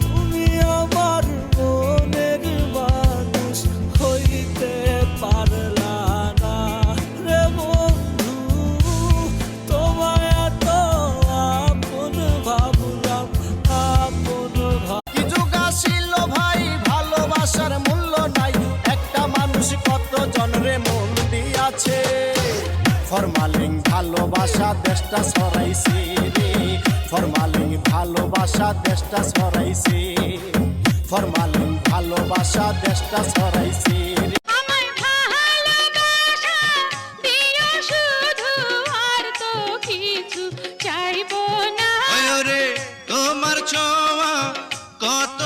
তুমি আমার মনের মানুষ হইতে পারলা না রে বন্ধু, তোমায় এত আপন ভাবলাম, আপন কি যুগ আসিল ভাই ভালোবাসার মূল্য নাই, একটা মানুষ কত জনরে মন দিয়াছে। ফরমালিং ভালোবাসা দেশটা ছড়াইছে রে, ফরমালিং ভালোবাসা দেশটা ছড়াইছে, ফরমালিং ভালোবাসা দেশটা ছড়াইছে রে। আমার ভালোবাসা দিও শুধু, আর তো কিছু চাইবো না। রে তোমার ছোঁয়া কত